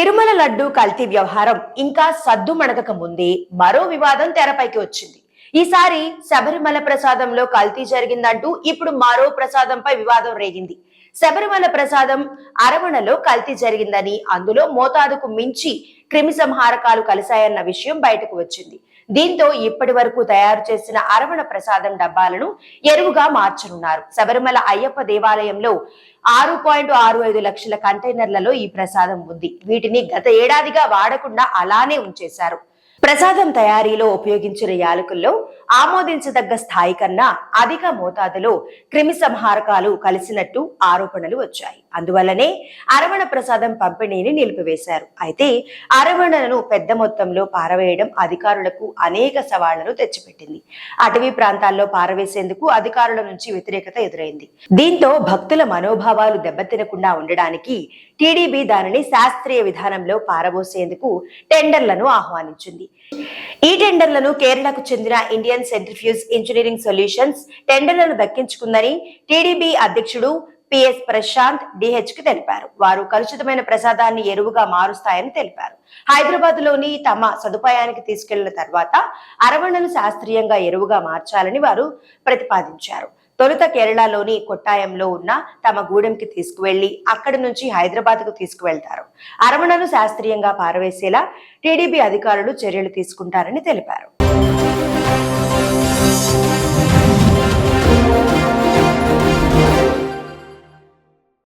తిరుమల లడ్డు కల్తీ వ్యవహారం ఇంకా సద్దుమణగక ముందే మరో వివాదం తెరపైకి వచ్చింది. ఈసారి శబరిమల ప్రసాదంలో కల్తీ జరిగిందంటూ ఇప్పుడు మరో ప్రసాదంపై వివాదం రేగింది. శబరిమల ప్రసాదం అరవణలో కల్తీ జరిగిందని, అందులో మోతాదుకు మించి క్రిమి సంహారకాలు కలిశాయన్న విషయం బయటకు వచ్చింది. దీంతో ఇప్పటి వరకు తయారు చేసిన అరవణ ప్రసాదం డబ్బాలను ఎరువుగా మార్చనున్నారు. శబరిమల అయ్యప్ప దేవాలయంలో 6.65 లక్షల కంటైనర్లలో ఈ ప్రసాదం ఉంది. వీటిని గత ఏడాదిగా వాడకుండా అలానే ఉంచేశారు. ప్రసాదం తయారీలో ఉపయోగించిన యాలకుల్లో ఆమోదించదగ్గ స్థాయి కన్నా అధిక మోతాదులో క్రిమి సంహారకాలు కలిసినట్టు ఆరోపణలు వచ్చాయి. అందువల్లనే అరవణ ప్రసాదం పంపిణీని నిలిపివేశారు. అయితే అరవణను పెద్ద మొత్తంలో పారవేయడం అధికారులకు అనేక సవాళ్లను తెచ్చిపెట్టింది. అటవీ ప్రాంతాల్లో పారవేసేందుకు అధికారుల నుంచి వ్యతిరేకత ఎదురైంది. దీంతో భక్తుల మనోభావాలు దెబ్బతినకుండా ఉండడానికి టీడీపీ దానిని శాస్త్రీయ విధానంలో పారబోసేందుకు టెండర్లను ఆహ్వానించింది. ఈ టెండర్లను కేరళకు చెందిన ఇండియన్ సెంట్రిఫ్యూజ్ ఇంజనీరింగ్ సొల్యూషన్స్ టెండర్లను దక్కించుకుందని టీడీపీ అధ్యక్షుడు పిఎస్ ప్రశాంత్ డిహెచ్ కు తెలిపారు. వారు కలుషితమైన ప్రసాదాన్ని ఎరువుగా మారుస్తాయని తెలిపారు. హైదరాబాద్ లోని తమ సదుపాయానికి తీసుకెళ్లిన తర్వాత అరవణను శాస్త్రీయంగా ఎరువుగా మార్చాలని వారు ప్రతిపాదించారు. తొలుత కేరళలోని కొట్టాయంలో ఉన్న తమ గూడెంకి తీసుకువెళ్లి అక్కడి నుంచి హైదరాబాద్ కు తీసుకువెళ్తారు. అరవణను శాస్త్రీయంగా పారవేసేలా టీడీపీ అధికారులు చర్యలు తీసుకుంటారని తెలిపారు.